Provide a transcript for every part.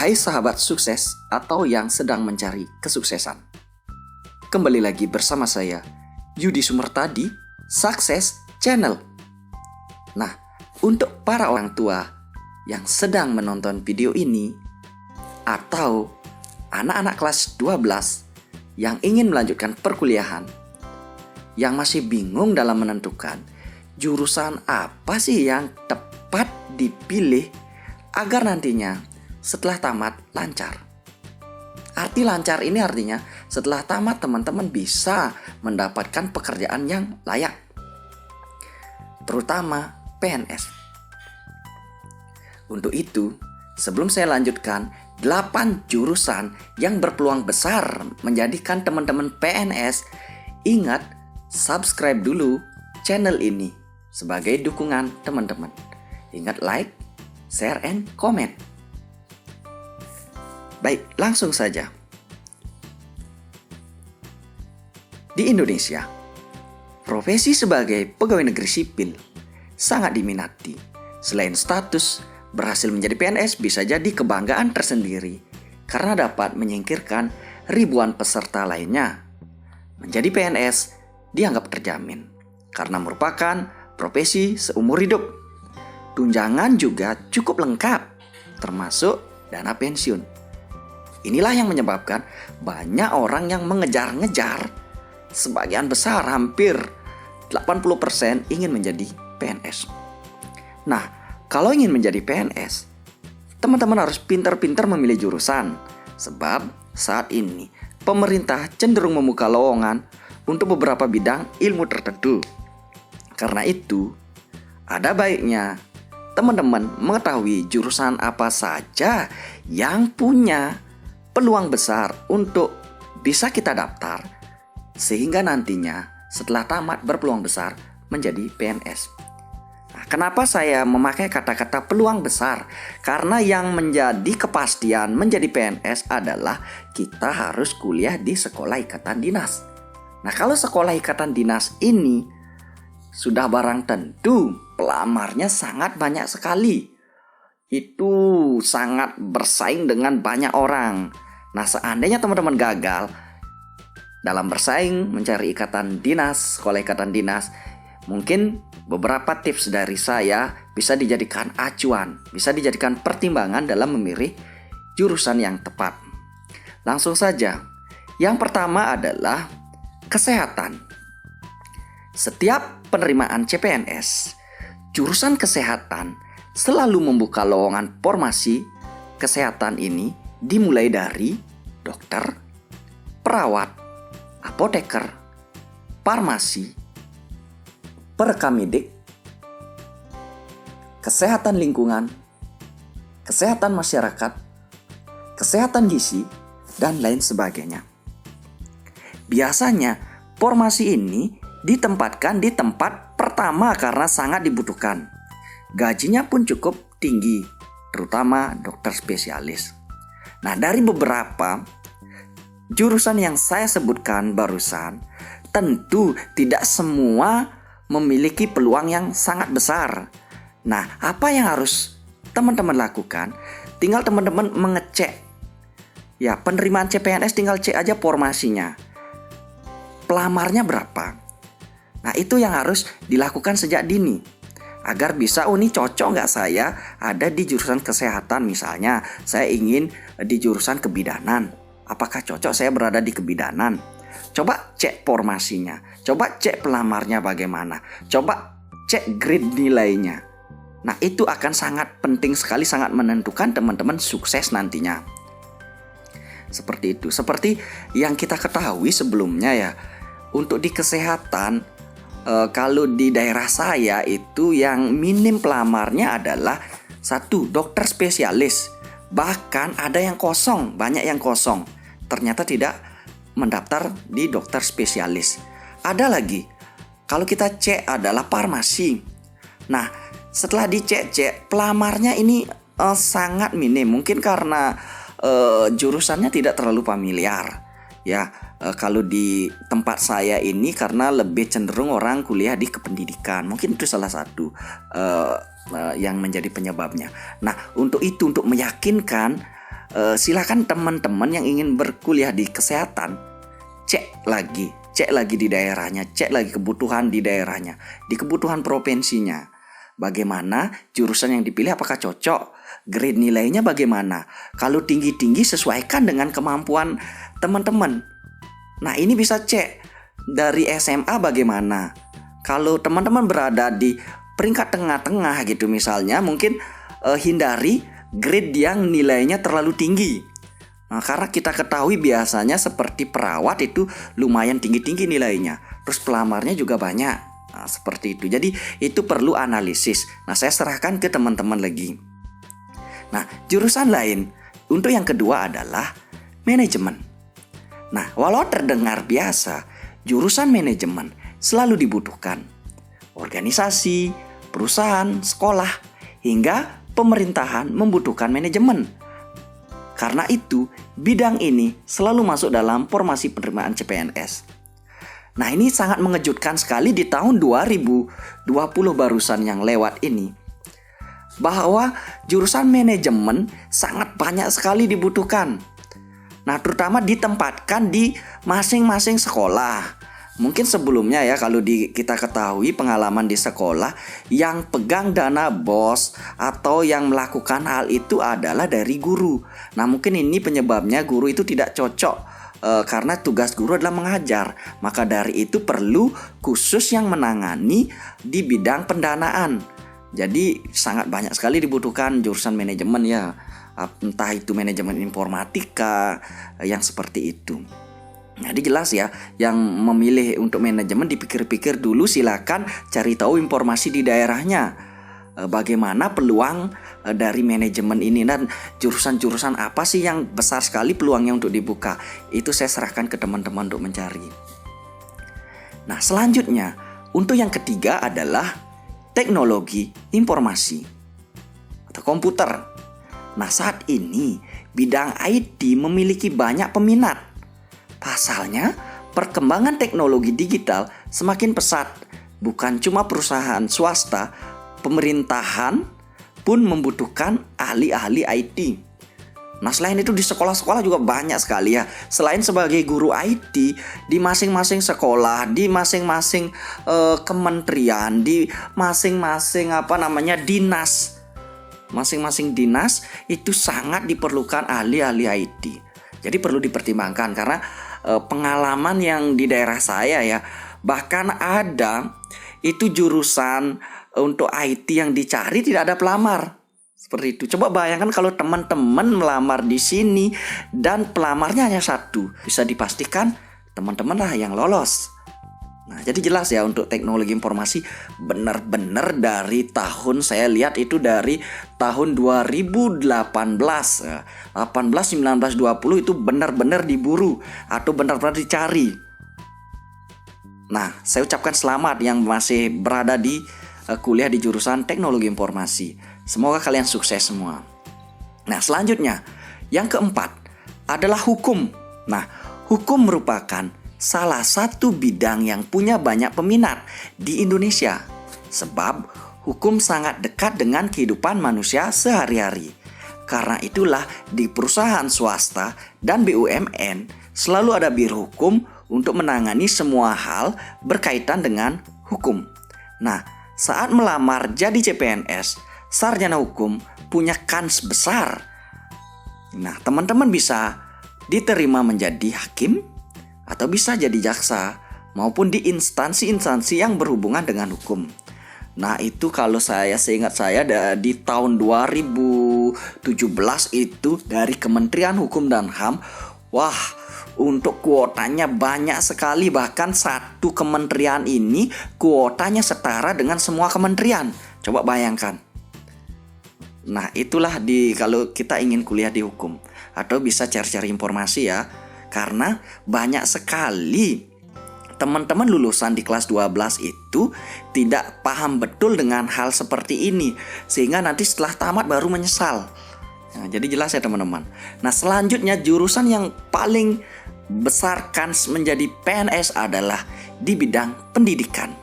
Hai sahabat sukses atau yang sedang mencari kesuksesan. Kembali lagi bersama saya, Yudi Sumertadi, Sukses Channel. Nah, untuk para orang tua yang sedang menonton video ini atau anak-anak kelas 12 yang ingin melanjutkan perkuliahan, yang masih bingung dalam menentukan jurusan apa sih yang tepat dipilih agar nantinya setelah tamat lancar. Arti lancar ini artinya setelah tamat teman-teman bisa mendapatkan pekerjaan yang layak, terutama PNS. Untuk itu, sebelum saya lanjutkan 8 jurusan yang berpeluang besar menjadikan teman-teman PNS, ingat subscribe dulu channel ini sebagai dukungan teman-teman. Ingat like, share, and comment. Baik, langsung saja. Di Indonesia, profesi sebagai pegawai negeri sipil sangat diminati. Selain status, berhasil menjadi PNS bisa jadi kebanggaan tersendiri karena dapat menyingkirkan ribuan peserta lainnya. Menjadi PNS dianggap terjamin karena merupakan profesi seumur hidup. Tunjangan juga cukup lengkap, termasuk dana pensiun. Inilah yang menyebabkan banyak orang yang mengejar-ngejar, sebagian besar hampir 80% ingin menjadi PNS. Nah, kalau ingin menjadi PNS, teman-teman harus pintar-pintar memilih jurusan. Sebab saat ini pemerintah cenderung membuka lowongan untuk beberapa bidang ilmu tertentu. Karena itu, ada baiknya teman-teman mengetahui jurusan apa saja yang punya peluang besar untuk bisa kita daftar, sehingga nantinya setelah tamat berpeluang besar menjadi PNS. Nah, kenapa saya memakai kata-kata peluang besar? Karena yang menjadi kepastian menjadi PNS adalah kita harus kuliah di sekolah ikatan dinas. Nah, kalau sekolah ikatan dinas ini sudah barang tentu pelamarnya sangat banyak sekali. Itu sangat bersaing dengan banyak orang. Nah, seandainya teman-teman gagal dalam bersaing mencari ikatan dinas, sekolah ikatan dinas, mungkin beberapa tips dari saya bisa dijadikan acuan, bisa dijadikan pertimbangan dalam memilih jurusan yang tepat. Langsung saja. Yang pertama adalah kesehatan. Setiap penerimaan CPNS, jurusan kesehatan selalu membuka lowongan formasi kesehatan ini dimulai dari dokter, perawat, apoteker, farmasi, perekamedik, kesehatan lingkungan, kesehatan masyarakat, kesehatan gizi, dan lain sebagainya. Biasanya formasi ini ditempatkan di tempat pertama karena sangat dibutuhkan. Gajinya pun cukup tinggi, terutama dokter spesialis. Nah, dari beberapa jurusan yang saya sebutkan barusan, tentu tidak semua memiliki peluang yang sangat besar. Nah, apa yang harus teman-teman lakukan? Tinggal teman-teman mengecek. Ya, penerimaan CPNS tinggal cek aja formasinya. Pelamarnya berapa? Nah, itu yang harus dilakukan sejak dini. Agar bisa, ini cocok nggak saya ada di jurusan kesehatan misalnya. Saya ingin di jurusan kebidanan. Apakah cocok saya berada di kebidanan? Coba cek formasinya. Coba cek pelamarnya bagaimana. Coba cek grade nilainya. Nah, itu akan sangat penting sekali, sangat menentukan teman-teman sukses nantinya. Seperti itu. Seperti yang kita ketahui sebelumnya ya. Untuk di kesehatan, kalau di daerah saya itu yang minim pelamarnya adalah 1 dokter spesialis. Bahkan ada yang kosong, banyak yang kosong. Ternyata tidak mendaftar di dokter spesialis. Ada lagi, kalau kita cek adalah farmasi. Nah, setelah dicek pelamarnya ini sangat minim. Mungkin karena jurusannya tidak terlalu familiar. Ya, kalau di tempat saya ini karena lebih cenderung orang kuliah di kependidikan. Mungkin itu salah satu yang menjadi penyebabnya. Nah, untuk meyakinkan silakan teman-teman yang ingin berkuliah di kesehatan cek lagi di daerahnya, cek lagi kebutuhan di daerahnya, di kebutuhan provinsinya. Bagaimana jurusan yang dipilih, apakah cocok, grade nilainya bagaimana. Kalau tinggi-tinggi sesuaikan dengan kemampuan teman-teman. Nah, ini bisa cek dari SMA bagaimana. Kalau teman-teman berada di peringkat tengah-tengah gitu misalnya, mungkin hindari grade yang nilainya terlalu tinggi. Nah, karena kita ketahui biasanya seperti perawat itu lumayan tinggi-tinggi nilainya. Terus pelamarnya juga banyak. Nah, seperti itu. Jadi itu perlu analisis. Nah, saya serahkan ke teman-teman lagi. Nah, jurusan lain untuk yang kedua adalah manajemen. Nah, walau terdengar biasa, jurusan manajemen selalu dibutuhkan. Organisasi, perusahaan, sekolah, hingga pemerintahan membutuhkan manajemen. Karena itu, bidang ini selalu masuk dalam formasi penerimaan CPNS. Nah, ini sangat mengejutkan sekali di tahun 2020 barusan yang lewat ini, bahwa jurusan manajemen sangat banyak sekali dibutuhkan. Nah, terutama ditempatkan di masing-masing sekolah. Mungkin sebelumnya ya, kalau kita ketahui pengalaman di sekolah, yang pegang dana BOS atau yang melakukan hal itu adalah dari guru. Nah, mungkin ini penyebabnya guru itu tidak cocok karena tugas guru adalah mengajar. Maka dari itu perlu khusus yang menangani di bidang pendanaan. Jadi sangat banyak sekali dibutuhkan jurusan manajemen ya. Entah itu manajemen informatika yang seperti itu. Jadi jelas ya, yang memilih untuk manajemen dipikir-pikir dulu, silakan cari tahu informasi di daerahnya. Bagaimana peluang dari manajemen ini dan jurusan-jurusan apa sih yang besar sekali peluangnya untuk dibuka. Itu saya serahkan ke teman-teman untuk mencari. Nah, selanjutnya untuk yang ketiga adalah teknologi informasi atau komputer. Nah, saat ini bidang IT memiliki banyak peminat. Pasalnya, perkembangan teknologi digital semakin pesat. Bukan cuma perusahaan swasta, pemerintahan pun membutuhkan ahli-ahli IT. Nah, selain itu di sekolah-sekolah juga banyak sekali ya. Selain sebagai guru IT, di masing-masing sekolah, di masing-masing kementerian, di masing-masing dinas. Masing-masing dinas itu sangat diperlukan ahli-ahli IT. Jadi perlu dipertimbangkan karena pengalaman yang di daerah saya ya, bahkan ada itu jurusan untuk IT yang dicari tidak ada pelamar. Seperti itu. Coba bayangkan kalau teman-teman melamar di sini dan pelamarnya hanya satu, bisa dipastikan teman-teman lah yang lolos. Nah, jadi jelas ya untuk teknologi informasi benar-benar dari tahun saya lihat itu dari tahun 2018, 18, 19, 20 itu benar-benar diburu atau benar-benar dicari. Nah, saya ucapkan selamat yang masih berada di kuliah di jurusan teknologi informasi. Semoga kalian sukses semua. Nah, selanjutnya yang keempat adalah hukum. Nah, hukum merupakan salah satu bidang yang punya banyak peminat di Indonesia. Sebab hukum sangat dekat dengan kehidupan manusia sehari-hari. Karena itulah di perusahaan swasta dan BUMN selalu ada biro hukum untuk menangani semua hal berkaitan dengan hukum. Nah, saat melamar jadi CPNS, sarjana hukum punya kans besar. Nah, teman-teman bisa diterima menjadi hakim atau bisa jadi jaksa maupun di instansi-instansi yang berhubungan dengan hukum. Nah, itu kalau seingat saya di tahun 2017 itu dari Kementerian Hukum dan HAM, wah, untuk kuotanya banyak sekali, bahkan satu kementerian ini kuotanya setara dengan semua kementerian. Coba bayangkan. Nah, itulah kalau kita ingin kuliah di hukum atau bisa cari-cari informasi ya. Karena banyak sekali teman-teman lulusan di kelas 12 itu tidak paham betul dengan hal seperti ini, sehingga nanti setelah tamat baru menyesal. Nah, jadi jelas ya teman-teman. Nah, selanjutnya jurusan yang paling besar kans menjadi PNS adalah di bidang pendidikan.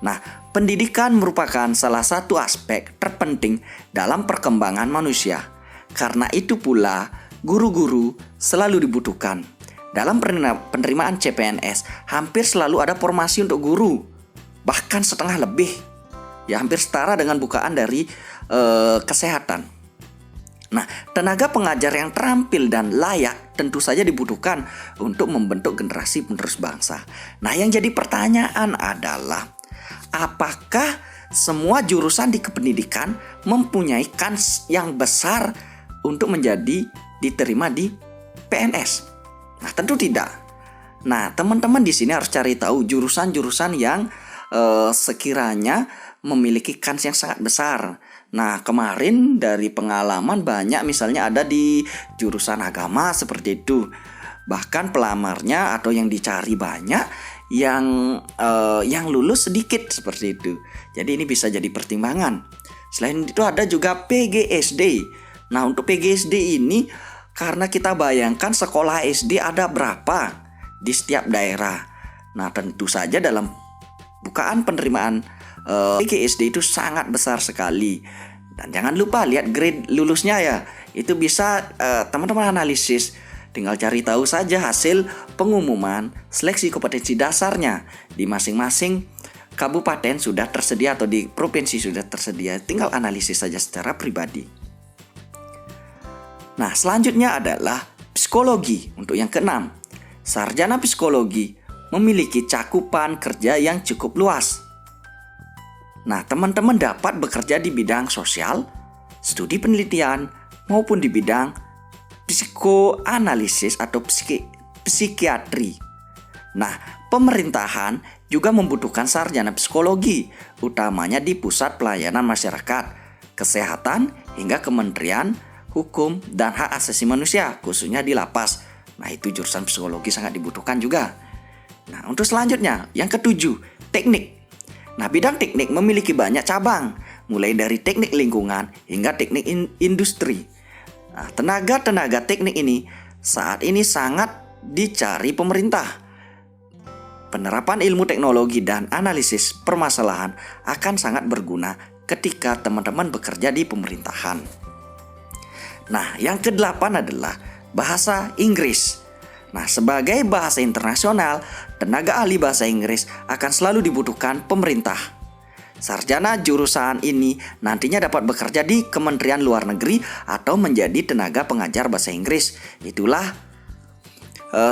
Nah, pendidikan merupakan salah satu aspek terpenting dalam perkembangan manusia. Karena itu pula guru-guru selalu dibutuhkan. Dalam penerimaan CPNS, hampir selalu ada formasi untuk guru, bahkan setengah lebih. Ya, hampir setara dengan bukaan dari kesehatan. Nah, tenaga pengajar yang terampil dan layak tentu saja dibutuhkan untuk membentuk generasi penerus bangsa. Nah, yang jadi pertanyaan adalah, apakah semua jurusan di kependidikan mempunyai kans yang besar untuk menjadi diterima di PNS? Nah, tentu tidak. Nah, teman-teman di sini harus cari tahu jurusan-jurusan yang sekiranya memiliki kans yang sangat besar. Nah, kemarin dari pengalaman banyak misalnya ada di jurusan agama seperti itu. Bahkan pelamarnya atau yang dicari banyak, yang lulus sedikit seperti itu. Jadi ini bisa jadi pertimbangan. Selain itu ada juga PGSD. Nah, untuk PGSD ini karena kita bayangkan sekolah SD ada berapa di setiap daerah. Nah, tentu saja dalam bukaan penerimaan PGSD itu sangat besar sekali. Dan jangan lupa lihat grade lulusnya ya. Itu bisa teman-teman analisis. Tinggal cari tahu saja hasil pengumuman seleksi kompetensi dasarnya di masing-masing kabupaten sudah tersedia atau di provinsi sudah tersedia. Tinggal analisis saja secara pribadi. Nah, selanjutnya adalah psikologi. Untuk yang keenam, sarjana psikologi memiliki cakupan kerja yang cukup luas. Nah, teman-teman dapat bekerja di bidang sosial, studi penelitian, maupun di bidang psikoanalisis atau psikiatri. Nah, pemerintahan juga membutuhkan sarjana psikologi, utamanya di pusat pelayanan masyarakat, kesehatan, hingga kementerian hukum dan hak asasi manusia, khususnya di lapas. Nah, itu jurusan psikologi sangat dibutuhkan juga. Nah, untuk selanjutnya, yang ketujuh, teknik. Nah, bidang teknik memiliki banyak cabang, mulai dari teknik lingkungan hingga teknik industri. Nah, tenaga teknik ini saat ini sangat dicari pemerintah. Penerapan ilmu teknologi dan analisis permasalahan akan sangat berguna ketika teman-teman bekerja di pemerintahan. Nah, yang kedelapan adalah bahasa Inggris. Nah, sebagai bahasa internasional, tenaga ahli bahasa Inggris akan selalu dibutuhkan pemerintah. Sarjana jurusan ini nantinya dapat bekerja di Kementerian Luar Negeri atau menjadi tenaga pengajar bahasa Inggris. Itulah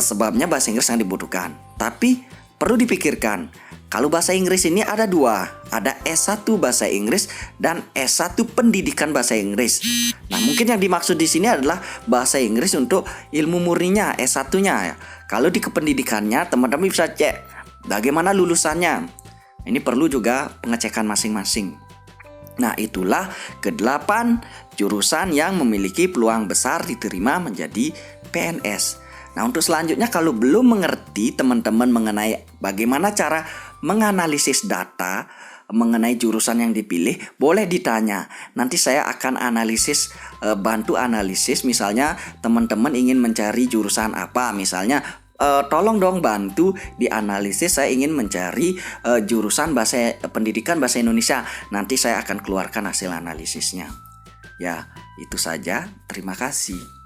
sebabnya bahasa Inggris yang dibutuhkan. Tapi perlu dipikirkan, kalau bahasa Inggris ini ada dua, ada S1 bahasa Inggris dan S1 pendidikan bahasa Inggris. Nah, mungkin yang dimaksud di sini adalah bahasa Inggris untuk ilmu murninya, S1-nya ya. Kalau di kependidikannya, teman-teman bisa cek bagaimana lulusannya. Ini perlu juga pengecekan masing-masing. Nah, itulah ke-8 jurusan yang memiliki peluang besar diterima menjadi PNS. Nah, untuk selanjutnya kalau belum mengerti teman-teman mengenai bagaimana cara menganalisis data mengenai jurusan yang dipilih, boleh ditanya. Nanti saya akan bantu analisis. Misalnya teman-teman ingin mencari jurusan apa, misalnya tolong dong bantu dianalisis. Saya ingin mencari jurusan pendidikan bahasa Indonesia. Nanti saya akan keluarkan hasil analisisnya. Ya, itu saja. Terima kasih.